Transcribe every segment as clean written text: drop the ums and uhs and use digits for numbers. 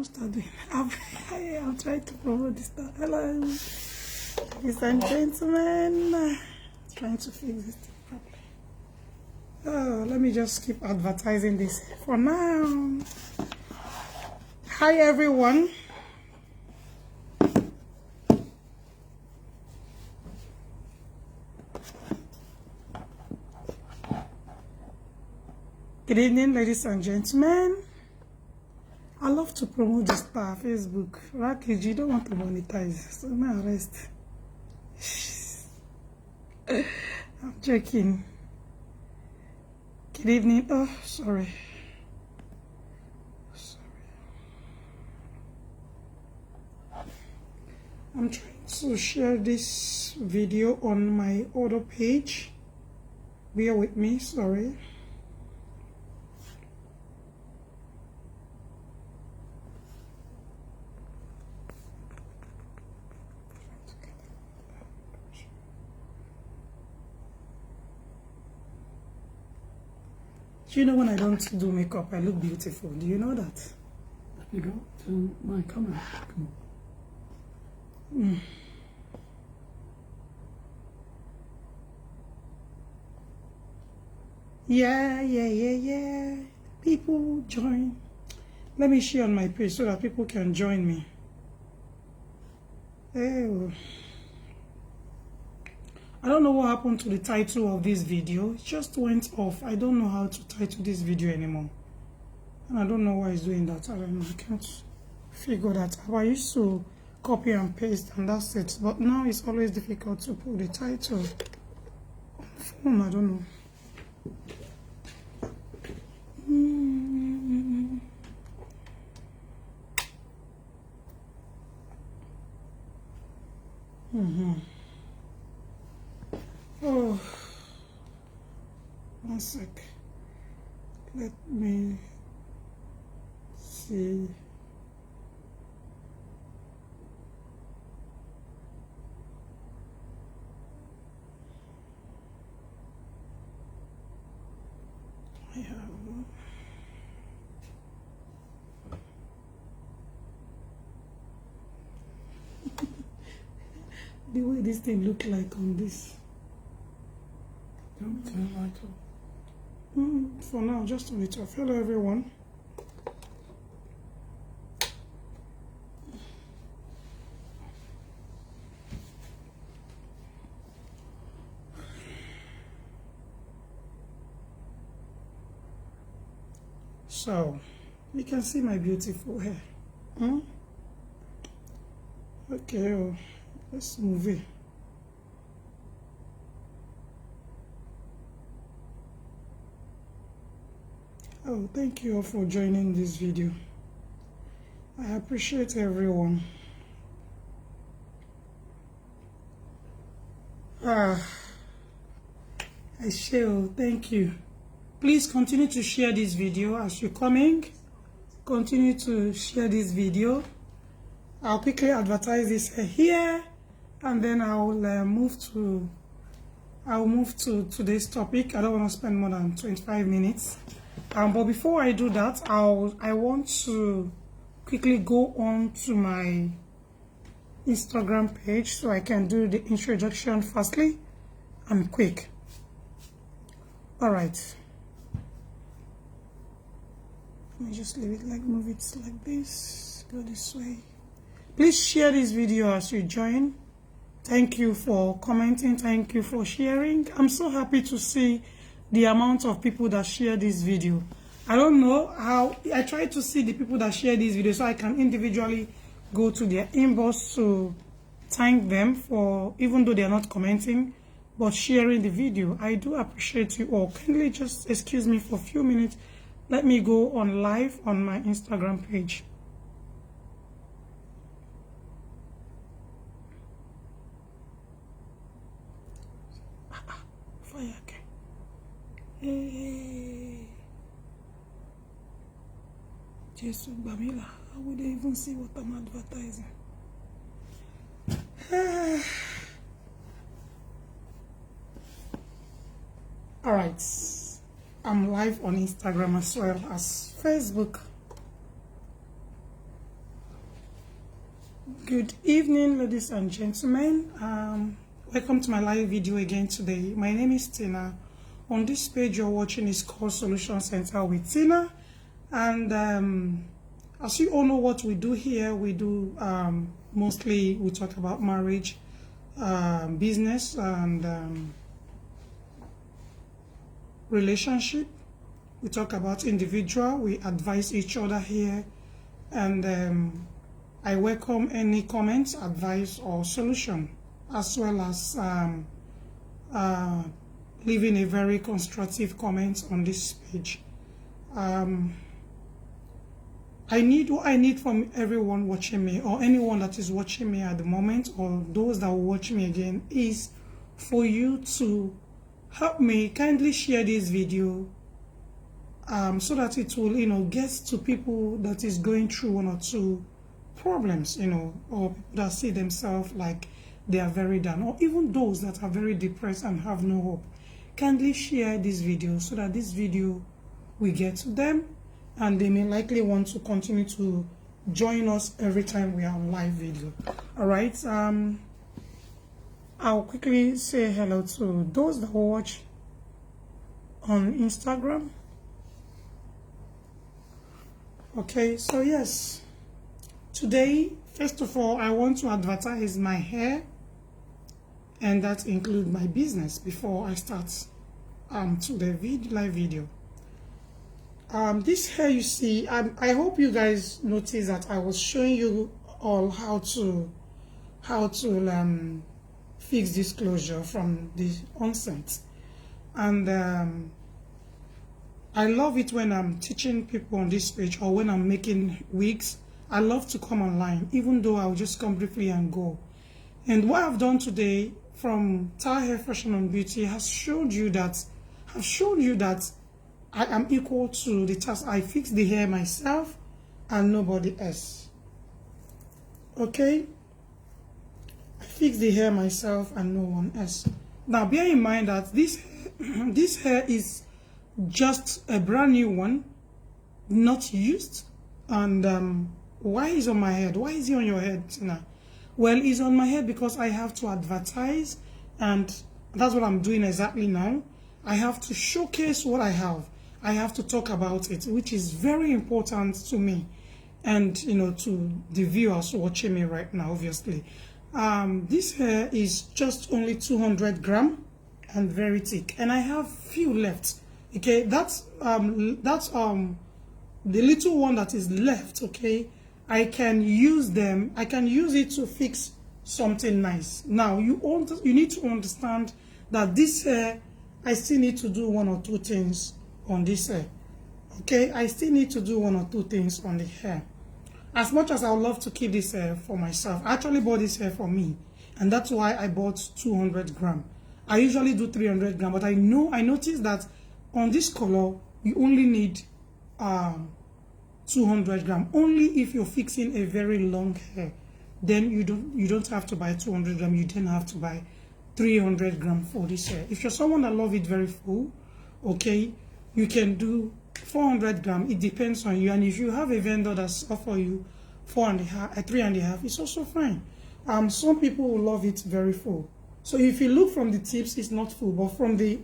will start doing it. I'm trying to promote this stuff. Hello, ladies and gentlemen. Trying to fix this thing properly. Oh, let me just keep advertising this for now. Hi, everyone. Good evening, ladies and gentlemen. I love to promote this stuff. Facebook. Rackage, you don't want to monetize, so I'm arrest. I'm joking. Good evening. Oh, sorry. I'm trying to share this video on my other page. Bear with me, sorry. Do you know when I don't do makeup, I look beautiful? Do you know that? Let me go to my camera. Come on. Yeah. People join. Let me share on my page so that people can join me. Oh. I don't know what happened to the title of this video. It just went off. I don't know how to title this video anymore. And I don't know why it's doing that. I don't know. I can't figure that out. I used to copy and paste and that's it. But now it's always difficult to put the title on the phone. I don't know. Oh, one sec. Let me see. I have. The way this thing look like on this. Don't turn the light off. For now, just turn it off. Hello, everyone. So, you can see my beautiful hair. Okay, oh, let's move it. Oh, thank you all for joining this video. I appreciate everyone. I shall. Thank you. Please continue to share this video as you're coming. Continue to share this video. I'll quickly advertise this here, and then I'll move to today's topic. I don't want to spend more than 25 minutes. But before I do that, I want to quickly go on to my Instagram page so I can do the introduction fastly and quick. All right. Let me just leave it like, move it like this, go this way. Please share this video as you join. Thank you for commenting. Thank you for sharing. I'm so happy to see the amount of people that share this video. I don't know how. I try to see the people that share this video so I can individually go to their inbox to thank them for, even though they are not commenting, but sharing the video. I do appreciate you all. Kindly just excuse me for a few minutes. Let me go on live on my Instagram page. Fire, okay. Hey. Jesus, Bamila, how would they even see what I'm advertising? All right. I'm live on Instagram as well as Facebook. Good evening, ladies and gentlemen. Welcome to my live video again today. My name is Tina. On this page you're watching is called Solution Center with Tina. And as you all know what we do here, we do mostly we talk about marriage, business, and relationship. We talk about individual. We advise each other here, and I welcome any comments, advice, or solution, as well as leaving a very constructive comment on this page. I need from everyone watching me, or anyone that is watching me at the moment, or those that will watch me again, is for you to help me kindly share this video, so that it will, get to people that is going through one or two problems, or people that see themselves like they are very down, or even those that are very depressed and have no hope. Kindly share this video so that this video will get to them, and they may likely want to continue to join us every time we are on live video. All right. I'll quickly say hello to those that watch on Instagram. Okay, so yes, today, first of all, I want to advertise my hair, and that includes my business before I start to the live video. This hair you see, I hope you guys notice that I was showing you all how to fix this closure from the onset, and I love it when I'm teaching people on this page, or when I'm making wigs. I love to come online, even though I'll just come briefly and go. And what I've done today from Tar Hair Fashion and Beauty has showed you that I am equal to the task. I fix the hair myself and nobody else. Okay? I fix the hair myself and no one else. Now bear in mind that this hair is just a brand new one, not used. And why is on my head? Why is he on your head, Tina? Well, it's on my head because I have to advertise, and that's what I'm doing exactly now. I have to showcase what I have. I have to talk about it, which is very important to me, and to the viewers watching me right now, obviously. This hair is just only 200 gram and very thick, and I have few left. Okay, that's the little one that is left. Okay, I can use them. I can use it to fix something nice. Now you need to understand that this hair, I still need to do one or two things on this hair. Okay, I still need to do one or two things on the hair. As much as I would love to keep this hair for myself, I actually bought this hair for me, and that's why I bought 200 gram. I usually do 300 gram, but I noticed that on this color you only need 200 gram. Only if you're fixing a very long hair, then you don't have to buy 200 gram. You then have to buy 300 gram for this hair. If you're someone that love it very full, okay, you can do 400 gram. It depends on you. And if you have a vendor that's offer you 3.5, it's also fine. Some people will love it very full. So if you look from the tips, it's not full, but from the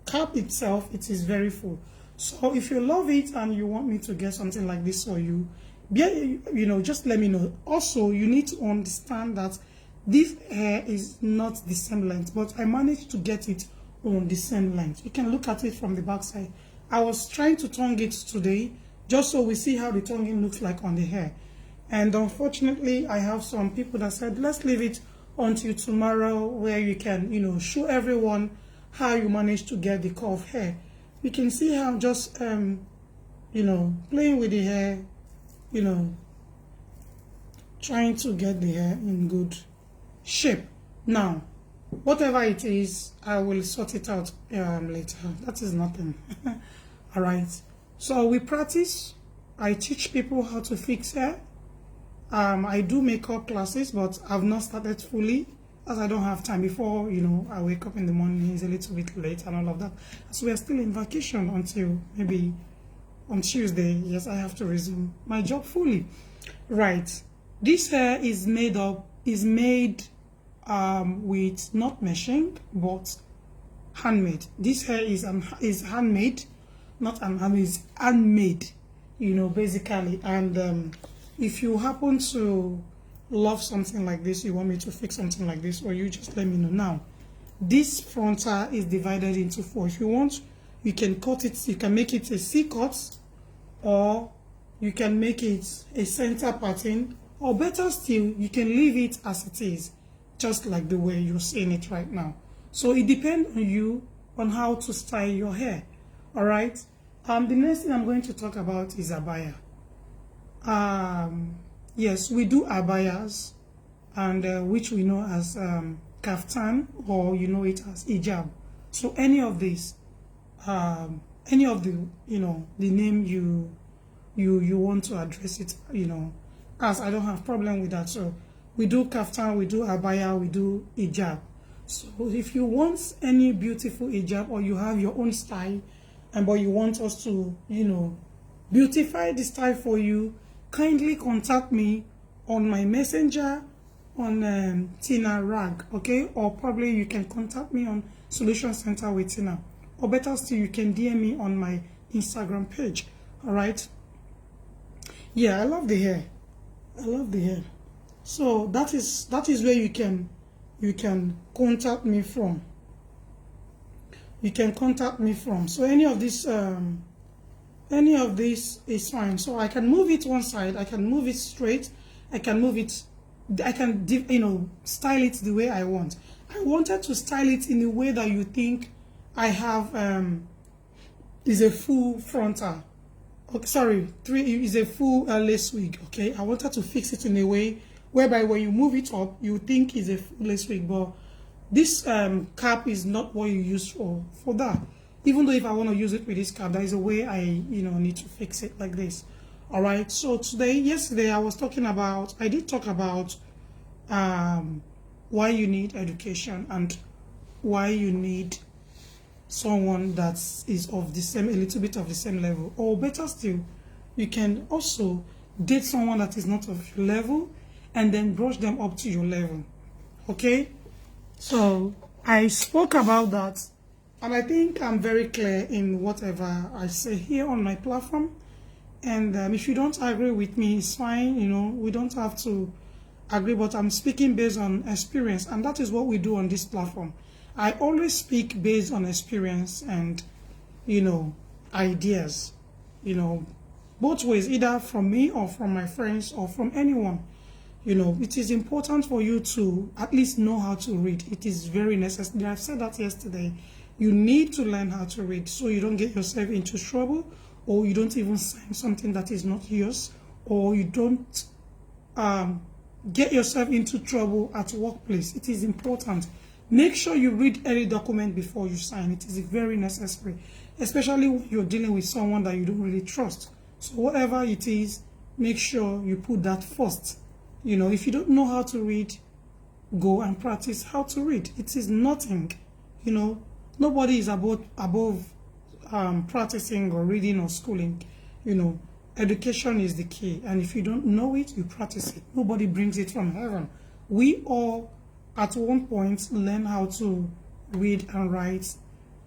cap itself, it is very full. So if you love it and you want me to get something like this for you, just let me know. Also, you need to understand that this hair is not the same length, but I managed to get it on the same length. You can look at it from the back side. I was trying to tongue it today, just so we see how the tonguing looks like on the hair. And unfortunately, I have some people that said, let's leave it until tomorrow, where you can, show everyone how you manage to get the curve hair. You can see how I'm just, playing with the hair, trying to get the hair in good shape. Now, whatever it is, I will sort it out later. That is nothing. All right. So we practice. I teach people how to fix hair. I do makeup classes, but I've not started fully, as I don't have time. Before, I wake up in the morning, it's a little bit late and all of that. So we are still in vacation until maybe on Tuesday. Yes, I have to resume my job fully. Right. This hair is made with not meshing but handmade. This hair is handmade, not handmade, is handmade, you know, basically. And if you happen to love something like this, you want me to fix something like this, or you just let me know. Now, this frontal is divided into 4. If you want, you can cut it, you can make it a C-cut, or you can make it a center pattern, or better still, you can leave it as it is, just like the way you're seeing it right now. So it depends on you on how to style your hair. All right. The next thing I'm going to talk about is abaya. Yes, we do abayas, and which we know as kaftan, or you know it as hijab. So any of these, any of the, you know, the name you want to address it, you know, as I don't have problem with that. So we do kaftan, we do abaya, we do hijab. So if you want any beautiful hijab, or you have your own style, and but you want us to, you know, beautify the style for you, kindly contact me on my messenger on Tina Rag, okay? Or probably you can contact me on Solution Center with Tina, or better still, you can DM me on my Instagram page. All right. Yeah, I love the hair. I love the hair. So that is where you can contact me from. You can contact me from. So any of this is fine. So I can move it one side, I can move it straight, I can move it, I can, you know, style it the way I want. I wanted to style it in a way that you think I have is a full frontal. Okay, sorry, 3 is a full lace wig. Okay, I wanted to fix it in a way whereby when you move it up, you think it's a full lace wig, but this cap is not what you use for that. Even though if I want to use it with this cap, there is a way I, you know, need to fix it like this. All right. So yesterday I did talk about why you need education and why you need someone that is of the same, a little bit of the same level, or better still, you can also date someone that is not of your level and then brush them up to your level. Okay. So I spoke about that, and I think I'm very clear in whatever I say here on my platform. And if you don't agree with me, it's fine. You know, we don't have to agree, but I'm speaking based on experience, and that is what we do on this platform. I always speak based on experience and, you know, ideas, you know, both ways, either from me or from my friends or from anyone. You know, it is important for you to at least know how to read. It is very necessary. I've said that yesterday. You need to learn how to read so you don't get yourself into trouble, or you don't even sign something that is not yours, or you don't get yourself into trouble at workplace. It is important. Make sure you read any document before you sign. It is very necessary, especially when you're dealing with someone that you don't really trust. So whatever it is, make sure you put that first. You know, if you don't know how to read, go and practice how to read. It is nothing, you know. Nobody is above practicing or reading or schooling. You know, education is the key, and if you don't know it, you practice it. Nobody brings it from heaven. We all, at one point, learn how to read and write,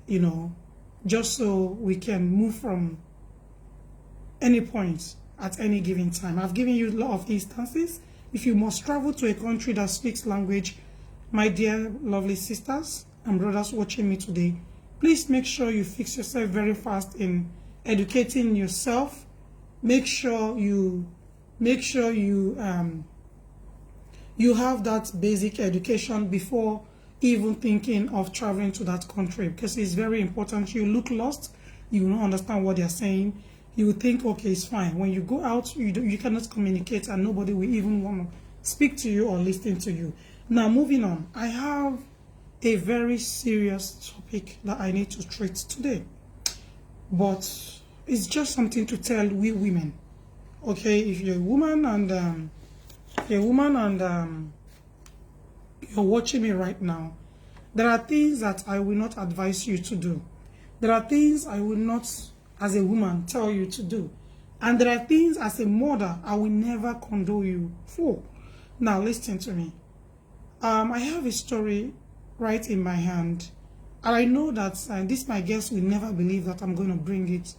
you know, just so we can move from any point at any given time. I've given you a lot of instances. If you must travel to a country that speaks language, my dear lovely sisters and brothers watching me today, please make sure you fix yourself very fast in educating yourself. Make sure you have that basic education before even thinking of traveling to that country, because it's very important. You look lost, you will not understand what they're saying. You will think, okay, it's fine. When you go out, you cannot communicate, and nobody will even want to speak to you or listen to you. Now, moving on, I have a very serious topic that I need to treat today, but it's just something to tell we women. Okay, if you're a woman and you're watching me right now, there are things that I will not advise you to do. There are things I will not, as a woman, tell you to do. And there are things as a mother I will never condone you for. Now listen to me. I have a story right in my hand. And I know that this, my guest, will never believe that I'm going to bring it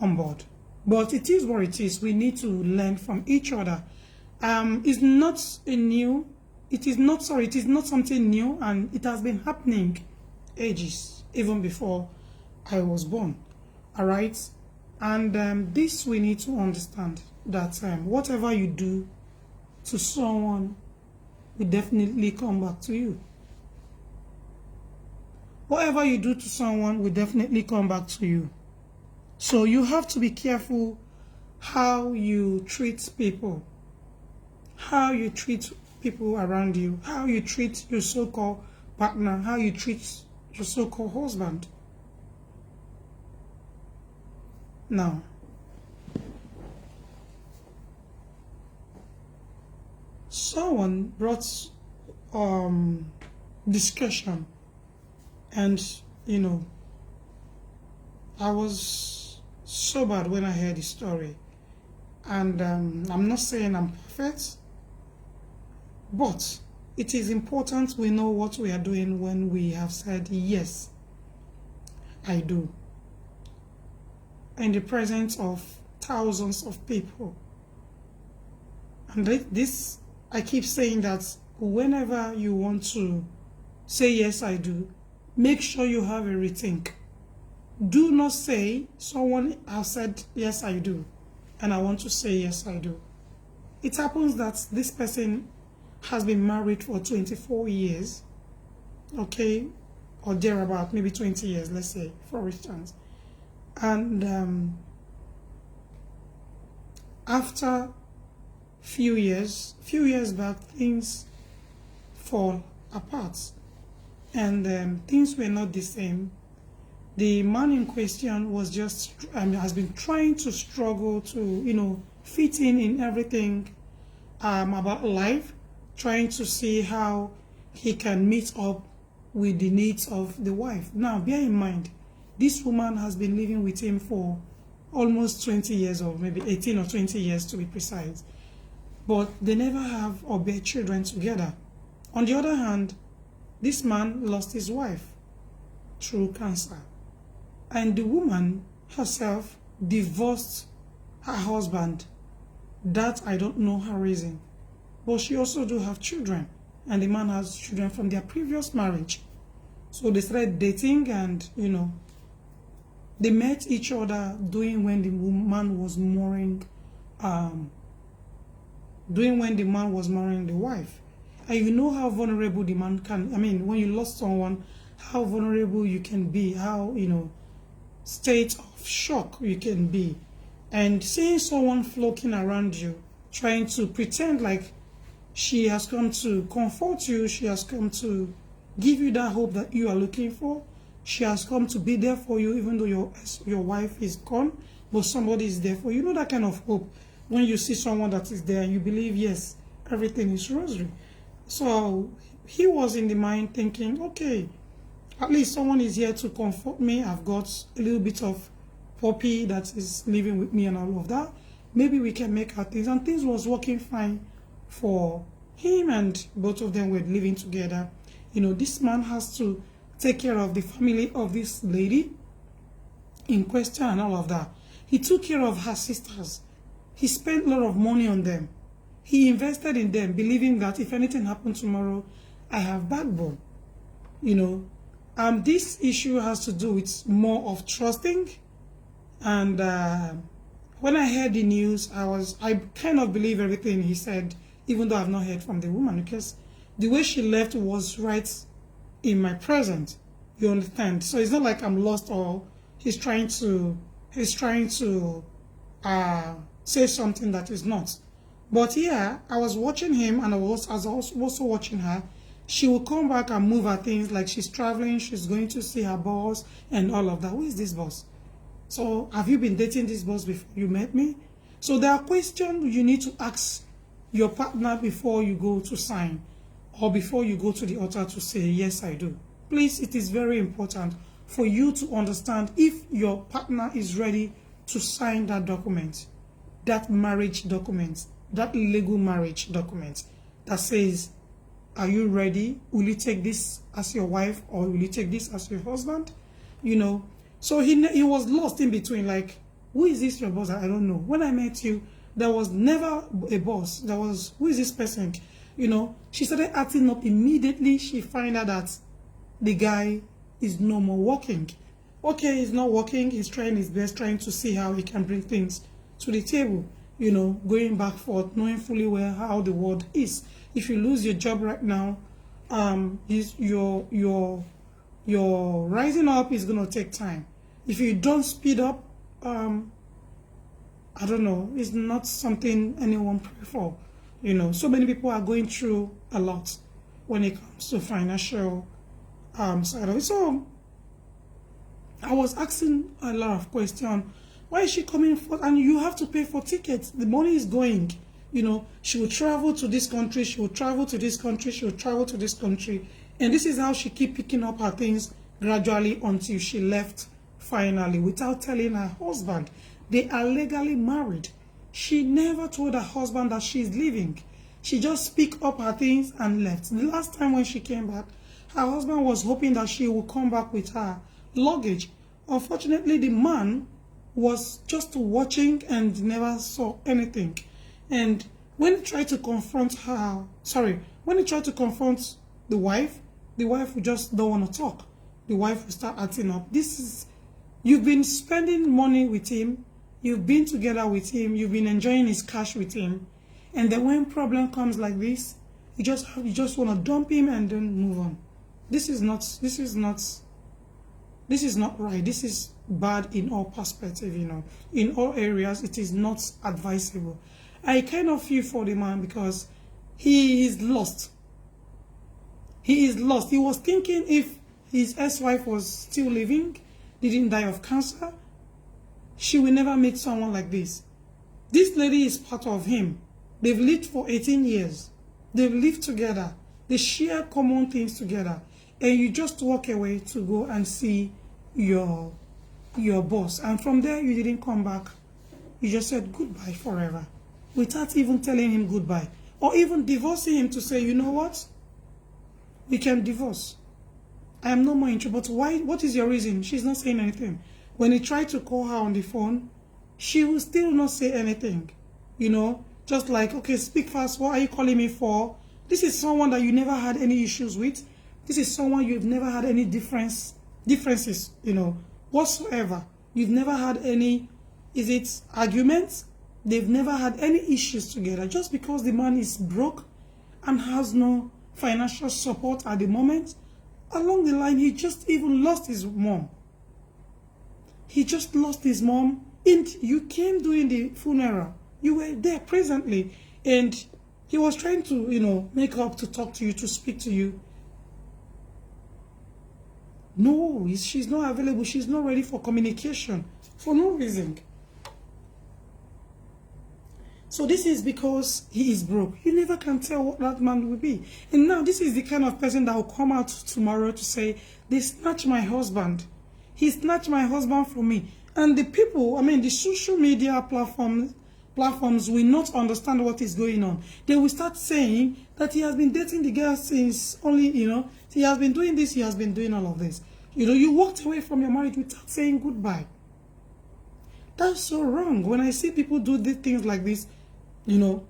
on board. But it is what it is. We need to learn from each other. It's not it is not something new, and it has been happening ages, even before I was born. All right? And this we need to understand, that whatever you do to someone will definitely come back to you. Whatever you do to someone will definitely come back to you. So you have to be careful how you treat people, how you treat people around you, how you treat your so-called partner, how you treat your so-called husband. Now, someone brought discussion, and I was so bad when I heard the story. And I'm not saying I'm perfect, but it is important we know what we are doing when we have said, yes, I do, in the presence of thousands of people. And this, I keep saying that whenever you want to say, yes, I do, make sure you have a rethink. Do not say, someone has said, yes, I do, and I want to say, yes, I do. It happens that this person has been married for 24 years, okay, or thereabout, maybe 20 years, let's say, for instance. And after few years back, things fall apart, and things were not the same. The man in question was just, has been trying to struggle to, fit in everything about life, trying to see how he can meet up with the needs of the wife. Now, bear in mind, this woman has been living with him for almost 20 years, or maybe 18 or 20 years to be precise. But they never have or bear children together. On the other hand, this man lost his wife through cancer. And the woman herself divorced her husband. That I don't know her reason. But she also do have children. And the man has children from their previous marriage. So they started dating, and, they met each other during when the man was mourning, the wife. And you know how vulnerable the man can, when you lost someone, how vulnerable you can be, how, state of shock you can be. And seeing someone flocking around you, trying to pretend like she has come to comfort you, she has come to give you that hope that you are looking for, she has come to be there for you, even though your wife is gone, but somebody is there for you. You know that kind of hope when you see someone that is there and you believe, yes, everything is rosary. So he was in the mind thinking, okay, at least someone is here to comfort me. I've got a little bit of puppy that is living with me and all of that. Maybe we can make our things. And things was working fine for him, and both of them were living together. This man has to take care of the family of this lady in question and all of that. He took care of her sisters. He spent a lot of money on them. He invested in them, believing that if anything happened tomorrow, I have backbone. This issue has to do with more of trusting. And when I heard the news, I kind of believe everything he said, even though I've not heard from the woman, because the way she left was right in my present. You understand? So it's not like I'm lost, or he's trying to say something that is not. But yeah, I was watching him, and I was also watching her. She will come back and move her things, like she's traveling, she's going to see her boss and all of that. Who is this boss? So have you been dating this boss before you met me? So there are questions you need to ask your partner before you go to sign, or before you go to the altar to say, yes, I do. Please, it is very important for you to understand if your partner is ready to sign that document. that marriage document, that legal marriage document that says, are you ready? Will you take this as your wife or will you take this as your husband? You know, so he was lost in between, like, who is this your boss? I don't know. When I met you, there was never a boss. There was, who is this person? You know, she started acting up immediately. She find out that the guy is no more working. Okay, he's not working. He's trying his best, trying to see how he can bring things to the table. You know, going back forth, knowing fully well how the world is. If you lose your job right now, your rising up is going to take time. If you don't speed up, I don't know, it's not something anyone pray for. You know, so many people are going through a lot when it comes to financial side of it. So I was asking a lot of questions. Why is she coming for? And you have to pay for tickets. The money is going. You know, she will travel to this country. She will travel to this country. She will travel to this country. And this is how she keep picking up her things gradually until she left finally without telling her husband. They are legally married. She never told her husband that she's leaving. She just picked up her things and left. The last time when she came back, her husband was hoping that she would come back with her luggage. Unfortunately, the man was just watching and never saw anything. And when he tried to confront her, when he tried to confront the wife would just don't want to talk. The wife will start acting up. You've been spending money with him, you've been together with him, you've been enjoying his cash with him, and then when problem comes like this, you just want to dump him and then move on. This is not right. This is bad in all perspective, you know. In all areas, it is not advisable. I kind of feel for the man because he is lost. He is lost. He was thinking if his ex-wife was still living, didn't die of cancer, she will never meet someone like this. This lady is part of him. They've lived for 18 years. They've lived together. They share common things together. And you just walk away to go and see your boss. And from there, you didn't come back. You just said goodbye forever without even telling him goodbye. Or even divorcing him to say, you know what? We can divorce. I am no more interested. But why? What is your reason? She's not saying anything. When he tried to call her on the phone, she will still not say anything. You know, just like, okay, speak fast. What are you calling me for? This is someone that you never had any issues with. This is someone you've never had any differences, you know, whatsoever. You've never had any, is it arguments? They've never had any issues together. Just because the man is broke and has no financial support at the moment, along the line, he just even lost his mom. He just lost his mom, and you came during the funeral. You were there presently, and he was trying to, you know, make up to talk to you, to speak to you. No, she's not available. She's not ready for communication for no reason. So this is because he is broke. You never can tell what that man will be. And now this is the kind of person that will come out tomorrow to say, they snatched my husband. He snatched my husband from me. And the people, I mean, the social media platforms will not understand what is going on. They will start saying that he has been dating the girl since only, you know, he has been doing this, he has been doing all of this. You know, you walked away from your marriage without saying goodbye. That's so wrong. When I see people do things like this, you know,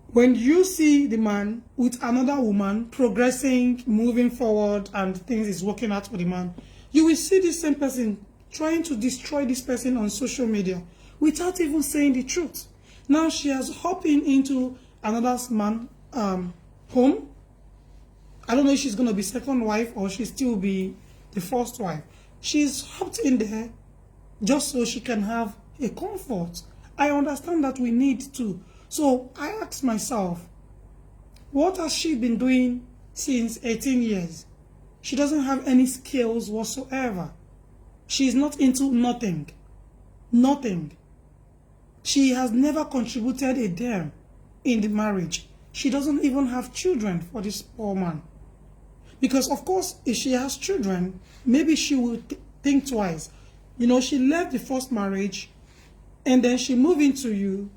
when you see the man with another woman progressing, moving forward, and things is working out for the man, you will see this same person trying to destroy this person on social media without even saying the truth. Now she has hopped into another man's home. I don't know if she's going to be second wife or she still be the first wife. She's hopped in there just so she can have a comfort. I understand that we need to. So I asked myself, what has she been doing since 18 years? She doesn't have any skills whatsoever. She's not into nothing. Nothing. She has never contributed a damn in the marriage. She doesn't even have children for this poor man. Because, of course, if she has children, maybe she will think twice. You know, she left the first marriage and then she moved into you,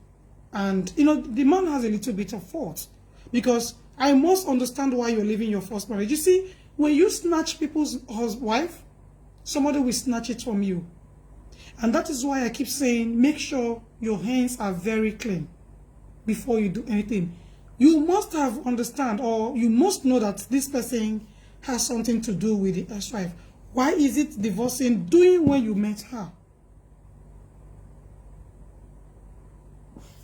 and you know the man has a little bit of fault, because I must understand why you're leaving your first marriage. You see, when you snatch people's wife, somebody will snatch it from you. And that is why I keep saying, make sure your hands are very clean before you do anything. You must have understand, or you must know that this person has something to do with the ex-wife. Why is it divorcing doing when you met her?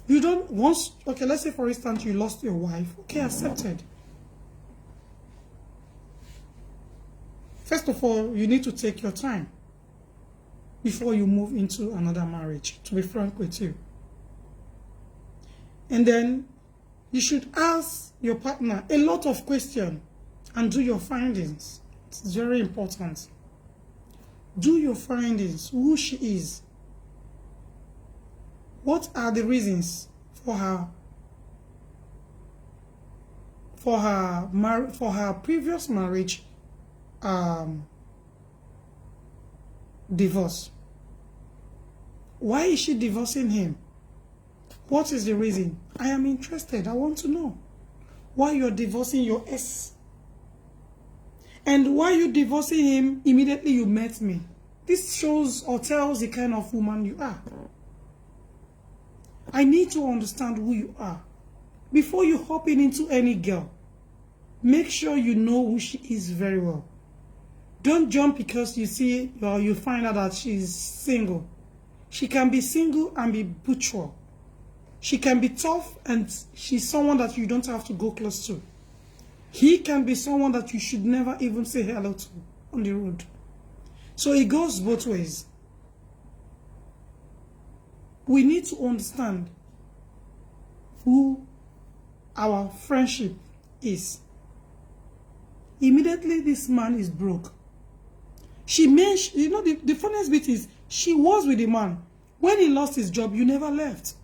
You don't once, okay, let's say for instance you lost your wife. Okay, accepted. First of all, you need to take your time before you move into another marriage, to be frank with you. And then you should ask your partner a lot of questions and do your findings. It's very important. Do your findings, who she is. What are the reasons for her previous marriage divorce? Why is she divorcing him? What is the reason? I am interested. I want to know why you're divorcing your ex. And why you divorcing him immediately you met me. This shows or tells the kind of woman you are. I need to understand who you are. Before you hop into any girl, make sure you know who she is very well. Don't jump because you see or you find out that she's single. She can be single and be butch. She can be tough and she's someone that you don't have to go close to. He can be someone that you should never even say hello to on the road. So it goes both ways. We need to understand who our friendship is. Immediately this man is broke. She mentioned, you know, the funniest bit is she was with the man. When he lost his job, you never left.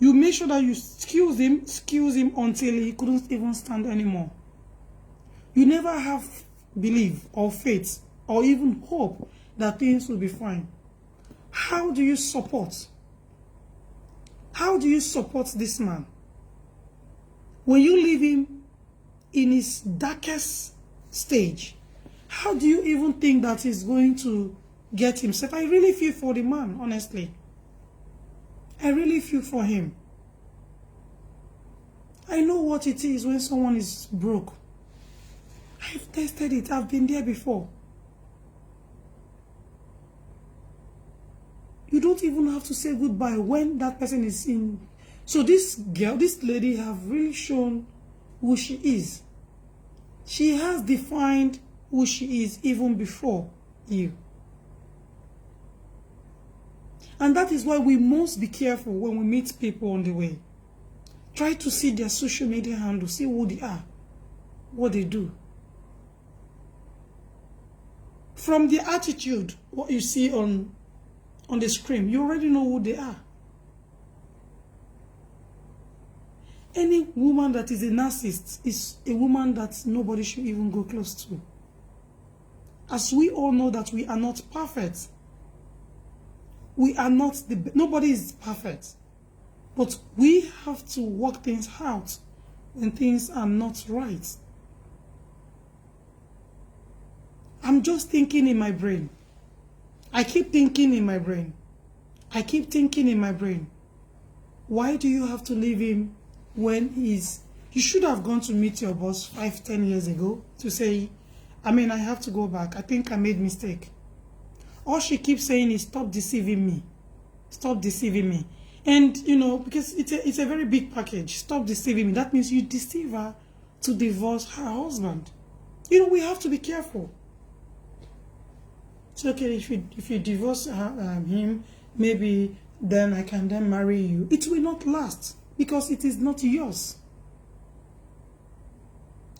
You make sure that you excuse him until he couldn't even stand anymore. You never have belief or faith or even hope that things will be fine. How do you support? How do you support this man? When you leave him in his darkest stage, how do you even think that he's going to get himself? I really feel for the man, honestly. I really feel for him. I know what it is when someone is broke. I've tested it. I've been there before. You don't even have to say goodbye when that person is in. So this girl, this lady have really shown who she is. She has defined who she is even before you. And that is why we must be careful when we meet people on the way. Try to see their social media handle, see who they are, what they do. From their attitude, what you see on the screen, you already know who they are. Any woman that is a narcissist is a woman that nobody should even go close to. As we all know that we are not perfect. We are not, nobody is perfect. But we have to work things out when things are not right. I'm just thinking in my brain. I keep thinking in my brain. I keep thinking in my brain. Why do you have to leave him when he's... You should have gone to meet your boss 5-10 years ago to say, I have to go back. I think I made mistake. All she keeps saying is, stop deceiving me. Stop deceiving me. And, you know, because it's a very big package. Stop deceiving me. That means you deceive her to divorce her husband. You know, we have to be careful. It's okay if you divorce him, maybe then I can then marry you. It will not last because it is not yours.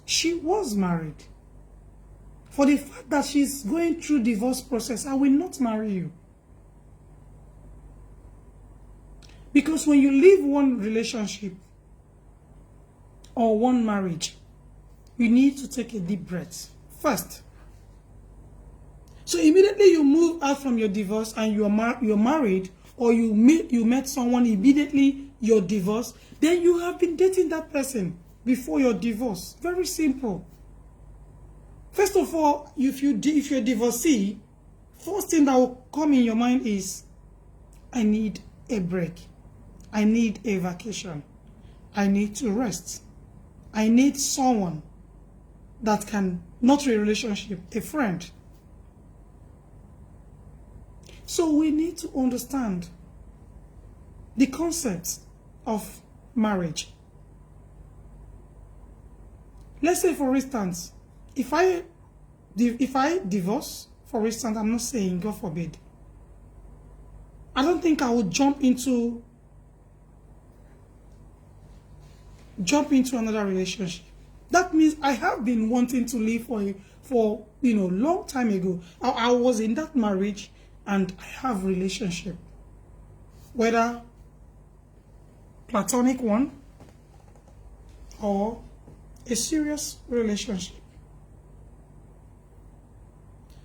She was married. For the fact that she's going through divorce process, I will not marry you. Because when you leave one relationship or one marriage, you need to take a deep breath first. So immediately you move out from your divorce and you're married, or you met someone immediately you're divorced, then you have been dating that person before your divorce. Very simple. First of all, if you're divorcee, first thing that will come in your mind is, I need a break. I need a vacation. I need to rest. I need someone that can, not a relationship, a friend. So we need to understand the concept of marriage. Let's say, for instance, if I divorce, for instance, I'm not saying, God forbid, I don't think I would jump into another relationship. That means I have been wanting to live for long time ago. I was in that marriage and I have relationship, whether platonic one or a serious relationship.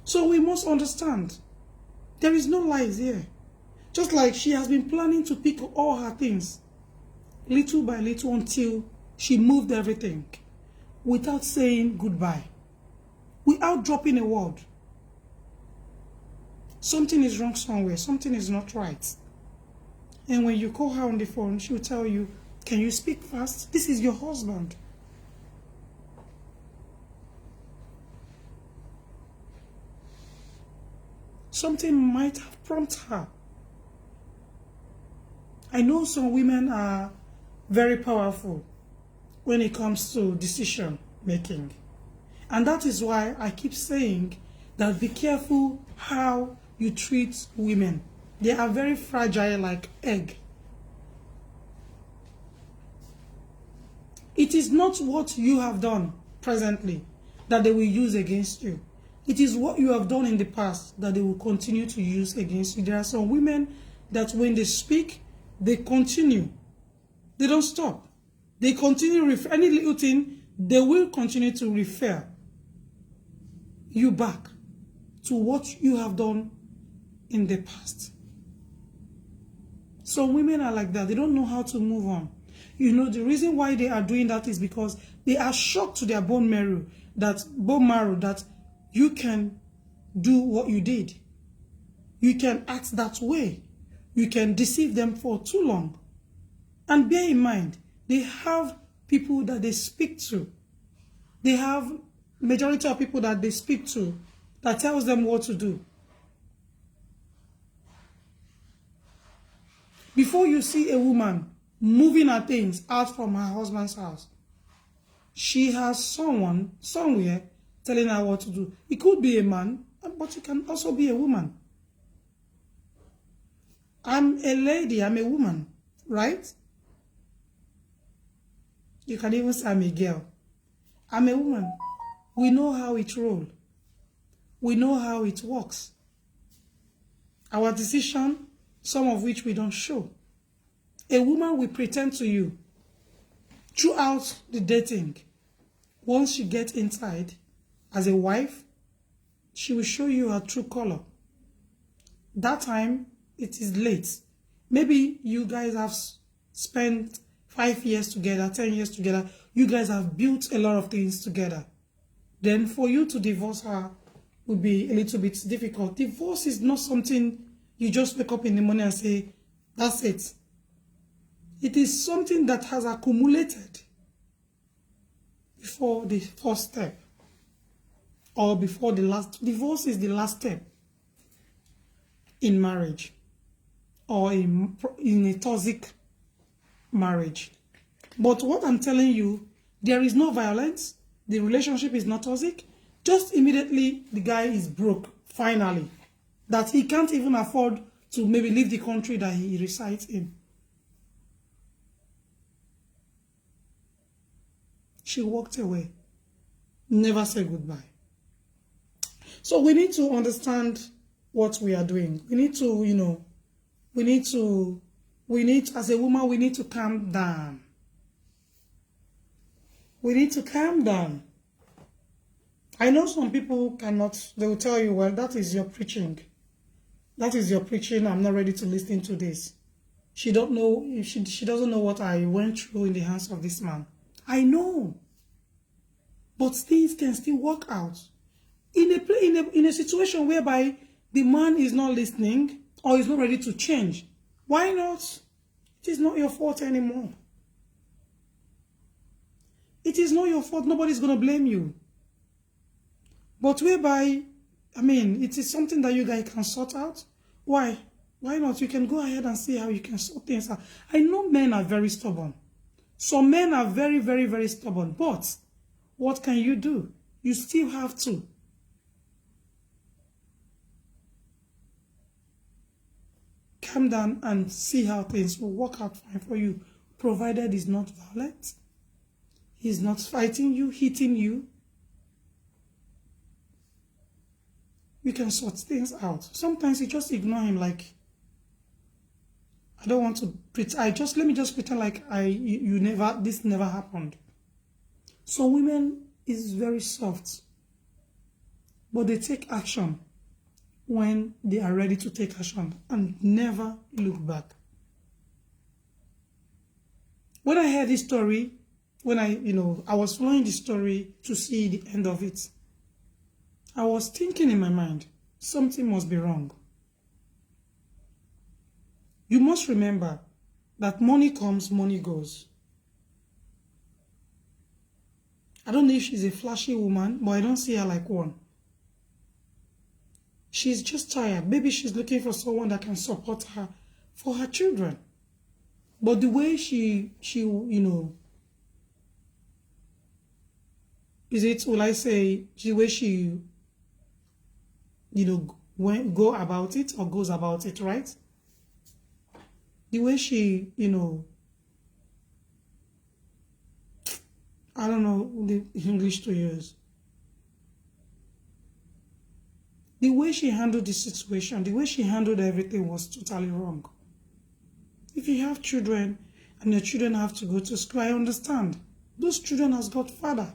So we must understand there is no lies here. Just like she has been planning to pick all her things little by little until she moved everything without saying goodbye, without dropping a word. Something is wrong somewhere, something is not right. And when you call her on the phone, she will tell you, can you speak fast? This is your husband. Something might have prompted her. I know some women are very powerful when it comes to decision making. And that is why I keep saying that be careful how you treat women. They are very fragile like egg. It is not what you have done presently that they will use against you. It is what you have done in the past that they will continue to use against you. There are some women that when they speak, they continue. They don't stop. They continue, any little thing, they will continue to refer you back to what you have done in the past. So women are like that. They don't know how to move on. The reason why they are doing that is because they are shocked to their bone marrow that you can do what you did. You can act that way. You can deceive them for too long. And bear in mind, they have people that they speak to. They have majority of people that they speak to that tells them what to do. Before you see a woman moving her things out from her husband's house, she has someone somewhere telling her what to do. It could be a man, but it can also be a woman. I'm a lady, I'm a woman, right? You can even say I'm a girl. I'm a woman. We know how it rolls. We know how it works. Our decision, some of which we don't show. A woman will pretend to you throughout the dating. Once she gets inside, as a wife, she will show you her true color. That time, it is late. Maybe you guys have spent 5 years together, 10 years together. You guys have built a lot of things together. Then for you to divorce her would be a little bit difficult. Divorce is not something you just wake up in the morning and say, that's it. It is something that has accumulated before the first step or before the last. Divorce is the last step in marriage or in a toxic marriage. But what I'm telling you, there is no violence. The relationship is not toxic. Just immediately, the guy is broke, finally. That he can't even afford to maybe leave the country that he resides in. She walked away. Never said goodbye. So we need to understand what we are doing. We need to, as a woman, we need to calm down. We need to calm down. I know some people cannot, they will tell you, well, that is your preaching. That is your preaching. I'm not ready to listen to this. She don't know if she doesn't know what I went through in the hands of this man. I know. But things can still work out. In a situation whereby the man is not listening or is not ready to change, why not? It is not your fault anymore. It is not your fault. Nobody's going to blame you. But whereby, I mean, it is something that you guys can sort out. Why? Why not? You can go ahead and see how you can sort things out. I know men are very stubborn. Some men are very, very, very stubborn. But what can you do? You still have to. Calm down and see how things will work out fine for you, provided he's not violent. He's not fighting you, hitting you. You can sort things out. Sometimes you just ignore him like, I don't want to pretend. Let me just pretend like this never happened. So women is very soft, but they take action when they are ready to take action and never look back. When I heard this story, I was following the story to see the end of it, I was thinking in my mind, something must be wrong. You must remember that money comes, money goes. I don't know if she's a flashy woman, but I don't see her like one. She's just tired. Maybe she's looking for someone that can support her for her children. But the way the way she, go about it or goes about it, right? The way she, I don't know the English to use. The way she handled the situation, the way she handled everything was totally wrong. If you have children and your children have to go to school, I understand. Those children has got father.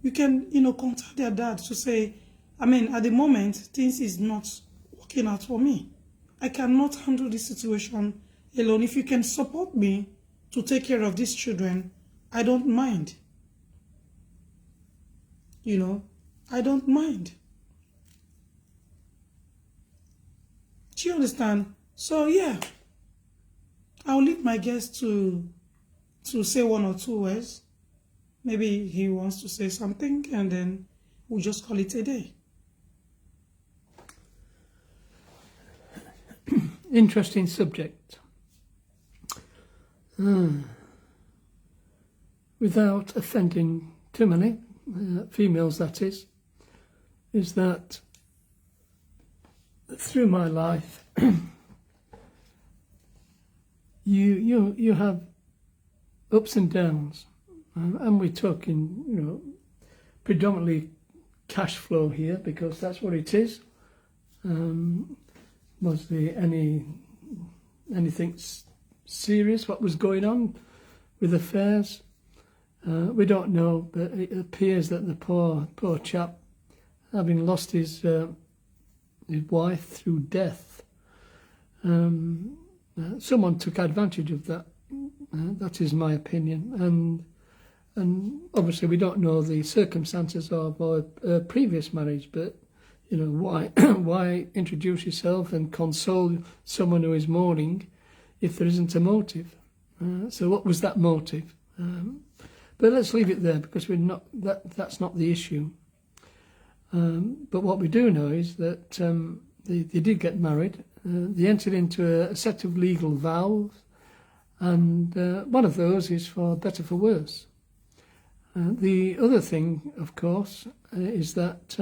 You can, contact their dad to say, at the moment, things is not working out for me. I cannot handle this situation alone. If you can support me to take care of these children, I don't mind. I don't mind. Do you understand? So, yeah, I'll leave my guest to say one or two words. Maybe he wants to say something, and then we'll just call it a day. Interesting subject. Without offending too many, females that is that through my life, you have ups and downs, and we're talking, predominantly cash flow here because that's what it is. Was there anything serious? What was going on with affairs? We don't know, but it appears that the poor chap, having lost his wife through death, someone took advantage of that. That is my opinion, and obviously we don't know the circumstances of our previous marriage, but why introduce yourself and console someone who is mourning if there isn't a motive? So what was that motive? But let's leave it there because that's not the issue. But what we do know is that they did get married. They entered into a set of legal vows, and one of those is for better for worse. The other thing, of course, is that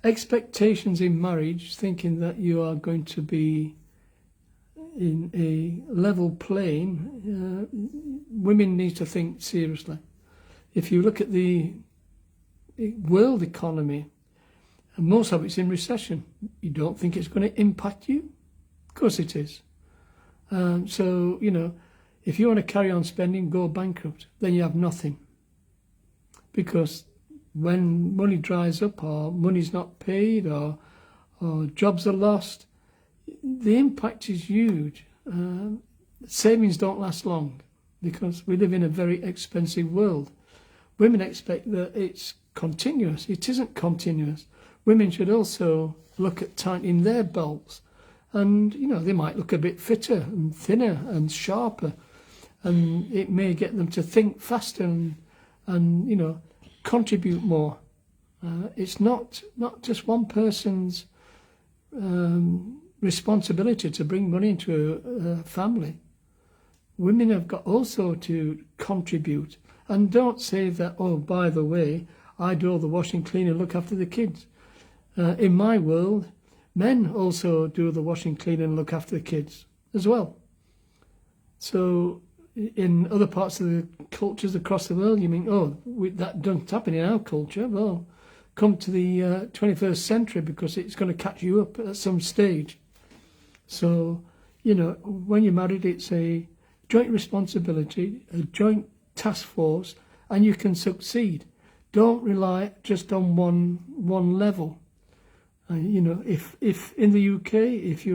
expectations in marriage, thinking that you are going to be in a level plane, women need to think seriously. If you look at the world economy, and most of it's in recession, you don't think it's going to impact you? Of course it is. So, if you want to carry on spending, go bankrupt, then you have nothing. Because when money dries up or money's not paid or jobs are lost, the impact is huge. Savings don't last long because we live in a very expensive world. Women expect that it's continuous. It isn't continuous. Women should also look at tightening their belts, and they might look a bit fitter and thinner and sharper, and it may get them to think faster and contribute more. It's not just one person's responsibility to bring money into a family. Women have got also to contribute. And don't say that, oh, by the way, I do all the washing, clean and look after the kids. In my world, men also do the washing, clean and look after the kids as well. So in other parts of the cultures across the world, you mean, oh, that doesn't happen in our culture. Well, come to the 21st century because it's going to catch you up at some stage. So, when you're married, it's a joint responsibility, a joint task force, and you can succeed. Don't rely just on one level. If in the UK, if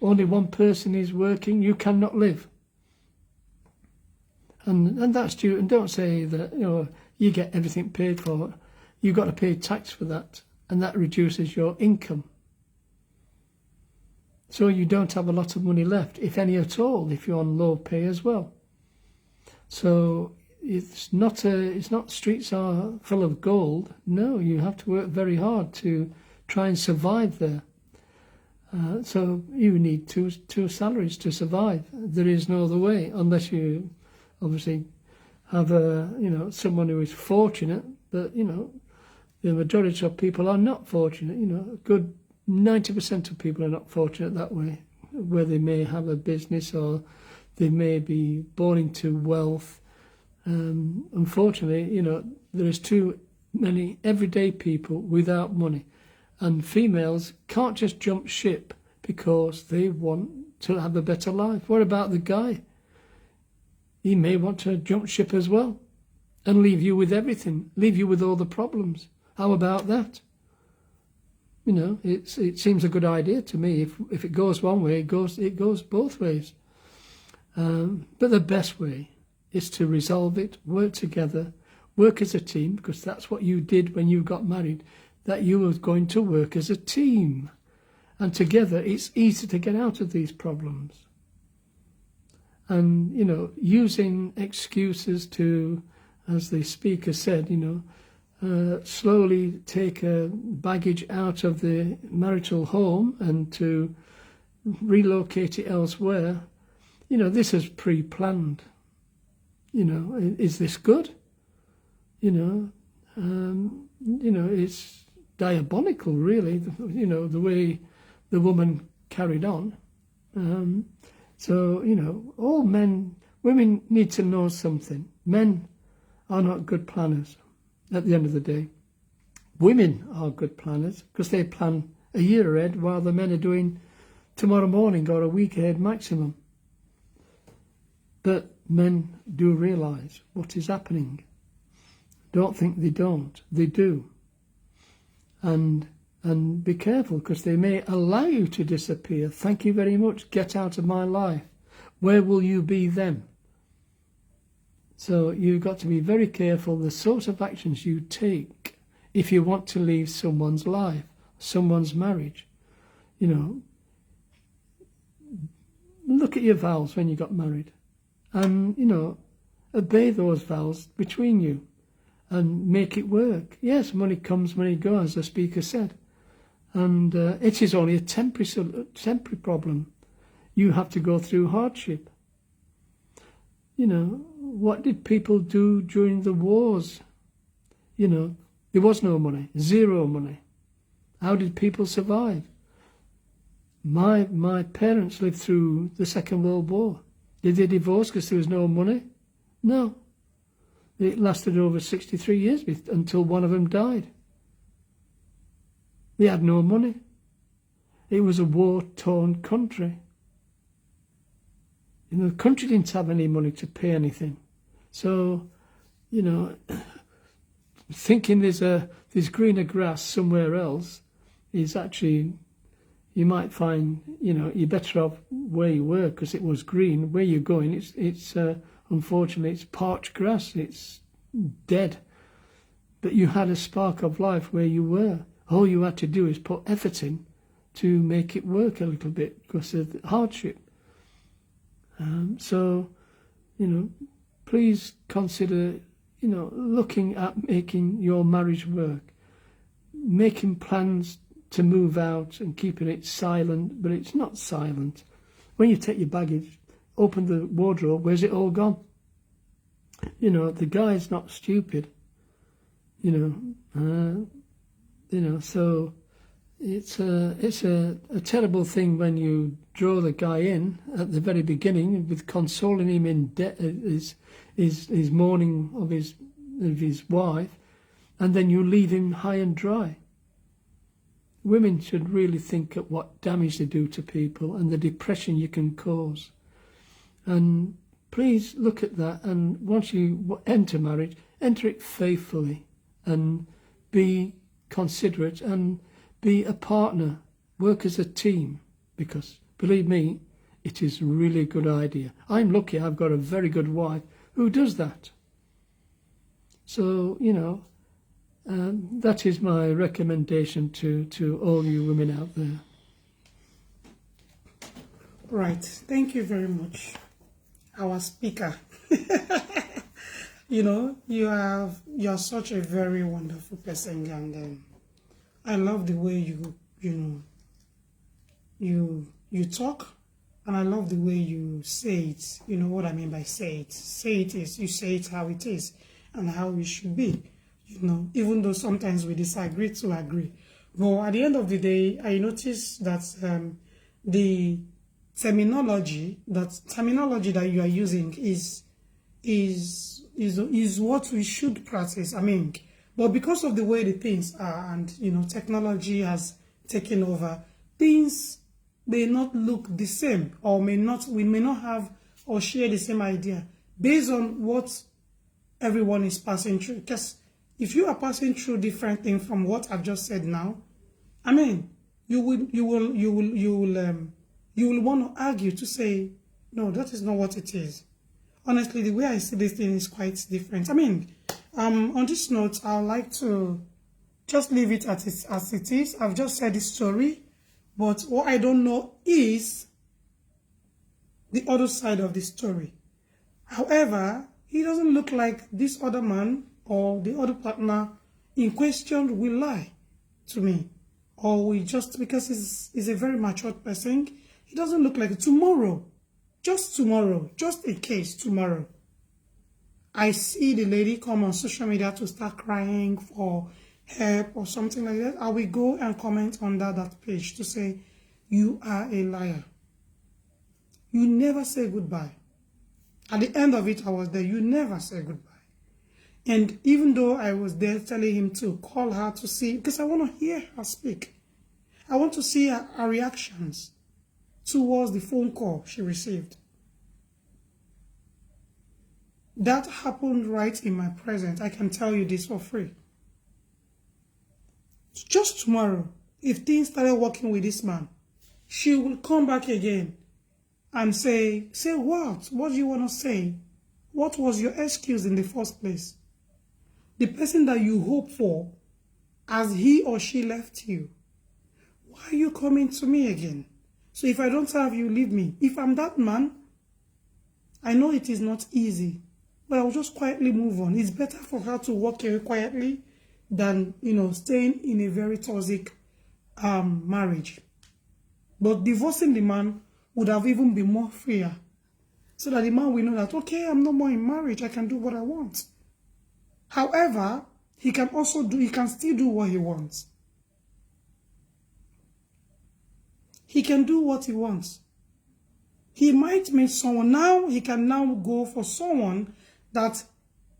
only one person is working, you cannot live. And that's due. And don't say that you get everything paid for. You've got to pay tax for that, and that reduces your income. So you don't have a lot of money left, if any at all, if you're on low pay as well. So it's not streets are full of gold. No, you have to work very hard to try and survive there. So you need two salaries to survive. There is no other way, unless you obviously have someone who is fortunate. But the majority of people are not fortunate. A good 90% of people are not fortunate that way, where they may have a business or they may be born into wealth. Unfortunately, there is too many everyday people without money, and females can't just jump ship because they want to have a better life. What about the guy? He may want to jump ship as well and leave you with everything, leave you with all the problems. How about that? It seems a good idea to me. If it goes one way, it goes both ways. But the best way is to resolve it, work together, work as a team, because that's what you did when you got married, that you were going to work as a team. And together it's easy to get out of these problems. And, using excuses to, as the speaker said, slowly take baggage out of the marital home and to relocate it elsewhere. This is pre-planned. Is this good? It's diabolical, really, the way the woman carried on. All women need to know something. Men are not good planners at the end of the day. Women are good planners because they plan a year ahead while the men are doing tomorrow morning or a week ahead maximum. But men do realise what is happening. Don't think they don't. They do. And be careful, because they may allow you to disappear. Thank you very much. Get out of my life. Where will you be then? So you've got to be very careful the sort of actions you take if you want to leave someone's life, someone's marriage. Look at your vows when you got married. And, obey those vows between you and make it work. Yes, money comes, money goes, as the speaker said. And it is only a temporary problem. You have to go through hardship. What did people do during the wars? There was no money, zero money. How did people survive? My parents lived through the Second World War. Did they divorce because there was no money? No. It lasted over 63 years until one of them died. They had no money. It was a war-torn country. The country didn't have any money to pay anything. So, thinking there's greener grass somewhere else is actually, you might find, you're better off where you were because it was green. Where you're going, it's unfortunately, it's parched grass. It's dead. But you had a spark of life where you were. All you had to do is put effort in to make it work a little bit because of the hardship. So, please consider, looking at making your marriage work, making plans to move out and keeping it silent, but it's not silent. When you take your baggage, open the wardrobe, where's it all gone? The guy's not stupid, so it's a terrible thing when you draw the guy in at the very beginning with consoling him in his mourning of his wife, and then you leave him high and dry. Women should really think at what damage they do to people and the depression you can cause. And please look at that, and once you enter marriage, enter it faithfully and be considerate and be a partner, work as a team, because believe me, it is really a good idea. I'm lucky I've got a very good wife who does that. So, that is my recommendation to all you women out there. Right. Thank you very much, our speaker. You're such a very wonderful person, and I love the way you talk, and I love the way you say it. You know what I mean by say it. Say it is, you say it how it is and how it should be. Even though sometimes we disagree to agree. But at the end of the day, I noticed that the terminology that you are using is what we should practice. But because of the way the things are, and technology has taken over, things may not look the same, or we may not have or share the same idea based on what everyone is passing through. Because if you are passing through different things from what I've just said now, you will want to argue to say, no, that is not what it is. Honestly, the way I see this thing is quite different. On this note, I would like to just leave it as it is. I've just said the story, but what I don't know is the other side of the story. However, he doesn't look like this other man or the other partner in question will lie to me, or we just, because he's a very matured person, he doesn't look like it. Tomorrow, just in case tomorrow, I see the lady come on social media to start crying for help or something like that, I will go and comment under that page to say, you are a liar. You never say goodbye. At the end of it, I was there. You never say goodbye. And even though I was there telling him to call her to see, because I want to hear her speak. I want to see her reactions towards the phone call she received. That happened right in my presence. I can tell you this for free. Just tomorrow, if things started working with this man, she will come back again and say what? What do you want to say? What was your excuse in the first place? The person that you hope for, as he or she left you, why are you coming to me again? So if I don't have you, leave me. If I'm that man, I know it is not easy, but I'll just quietly move on. It's better for her to walk away quietly than, staying in a very toxic marriage. But divorcing the man would have even been more freer. So that the man will know that, okay, I'm no more in marriage. I can do what I want. However, he can still do what he wants. He can do what he wants. He might meet someone. Now, he can now go for someone that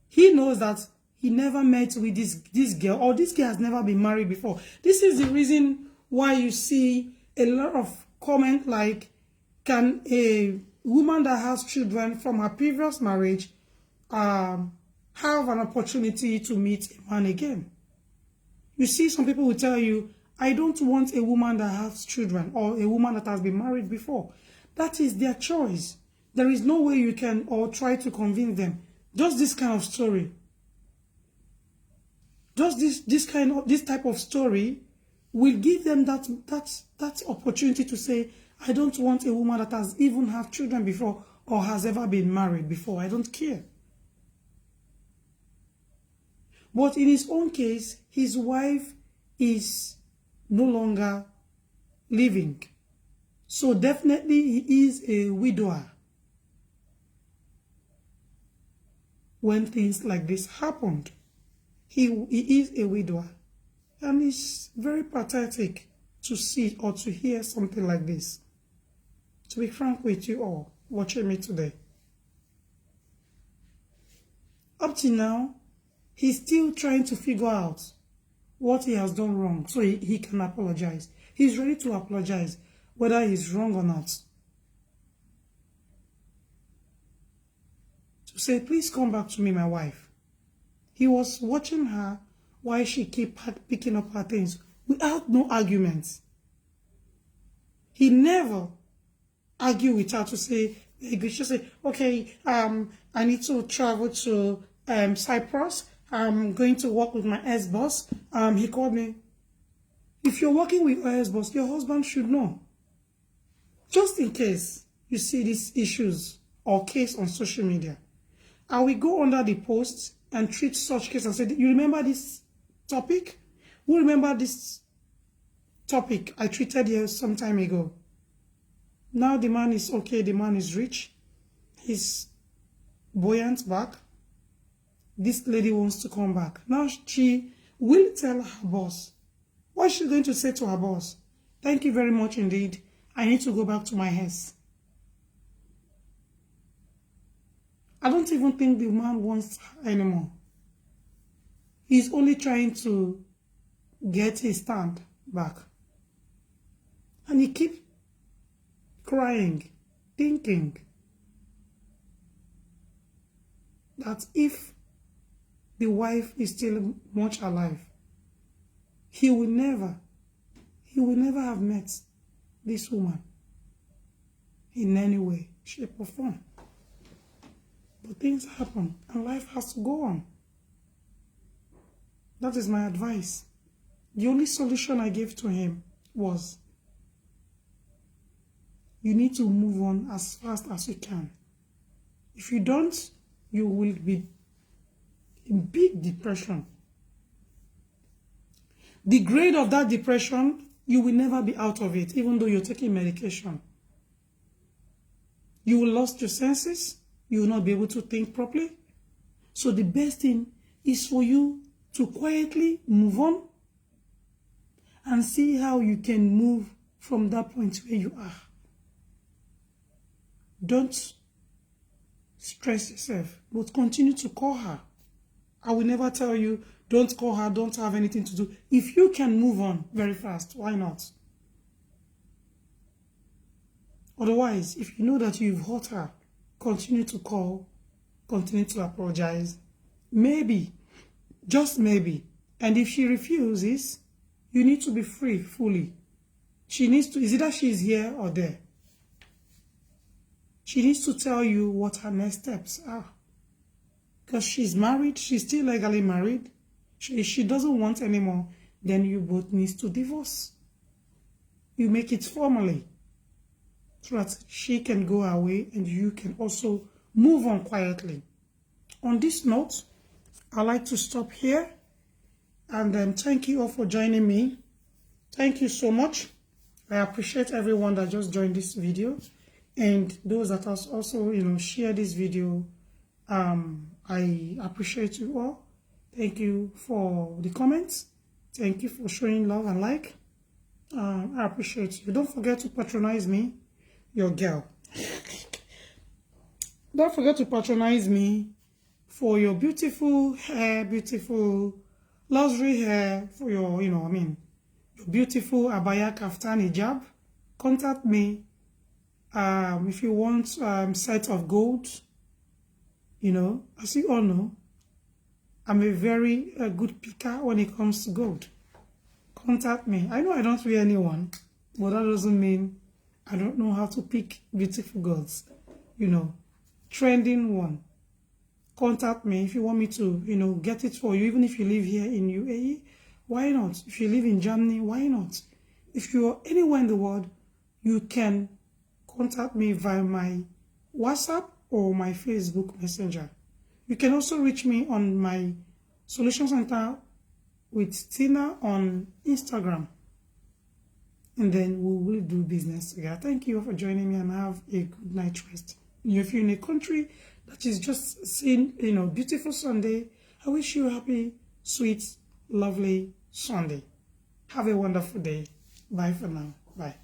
he knows that he never met with this girl, or this girl has never been married before. This is the reason why you see a lot of comment like, can a woman that has children from her previous marriage have an opportunity to meet a man again. You see, some people will tell you, I don't want a woman that has children or a woman that has been married before. That is their choice. There is no way you can or try to convince them. Just this kind of story. Just this type of story will give them that opportunity to say, I don't want a woman that has even had children before or has ever been married before. I don't care. But in his own case, his wife is no longer living. So definitely he is a widower when things like this happened. He is a widower. And it's very pathetic to see or to hear something like this. To be frank with you all watching me today. Up to now, he's still trying to figure out what he has done wrong so he can apologize. He's ready to apologize, whether he's wrong or not. To say, please come back to me, my wife. He was watching her while she kept picking up her things without no arguments. He never argued with her to say, just say, okay, I need to travel to Cyprus. I'm going to work with my ex-boss. He called me. If you're working with your ex-boss, your husband should know. Just in case you see these issues or case on social media, I will go under the post and treat such case and say, you remember this topic? Who remember this topic I treated here some time ago? Now the man is okay, the man is rich, he's buoyant back. This lady wants to come back. Now she will tell her boss. What is she going to say to her boss? Thank you very much indeed. I need to go back to my house. I don't even think the man wants her anymore. He's only trying to get his stand back. And he keeps crying, thinking that if the wife is still much alive, he will never have met this woman in any way, shape or form. But things happen and life has to go on. That is my advice. The only solution I gave to him was, you need to move on as fast as you can. If you don't, you will be in big depression. The grade of that depression, you will never be out of it, even though you're taking medication. You will lose your senses. You will not be able to think properly. So the best thing is for you to quietly move on and see how you can move from that point where you are. Don't stress yourself, but continue to call her. I will never tell you, don't call her, don't have anything to do. If you can move on very fast, why not? Otherwise, if you know that you've hurt her, continue to call, continue to apologize. Maybe, just maybe. And if she refuses, you need to be free fully. She needs to, is either she's here or there. She needs to tell you what her next steps are. Because she's married, she's still legally married. If she doesn't want anymore, then you both need to divorce. You make it formally so that she can go away and you can also move on quietly. On this note, I'd like to stop here and thank you all for joining me. Thank you so much. I appreciate everyone that just joined this video and those that has also, share this video. I appreciate you all. Thank you for the comments. Thank you for showing love and like. I appreciate you. Don't forget to patronize me, your girl. Don't forget to patronize me for your beautiful hair, beautiful luxury hair, for your, your beautiful abaya kaftan hijab. Contact me if you want set of gold. As you all know, I'm a very good picker when it comes to gold. Contact me. I know I don't wear anyone, but that doesn't mean I don't know how to pick beautiful golds. You know, trending one. Contact me if you want me to, you know, get it for you. Even if you live here in UAE, why not? If you live in Germany, why not? If you're anywhere in the world, you can contact me via my WhatsApp or my Facebook Messenger. You can also reach me on my Solution Center with Tina on Instagram. And then we will do business together. Thank you for joining me and have a good night rest. If you're in a country that is just seeing, you know, beautiful Sunday, I wish you a happy, sweet, lovely Sunday. Have a wonderful day. Bye for now. Bye.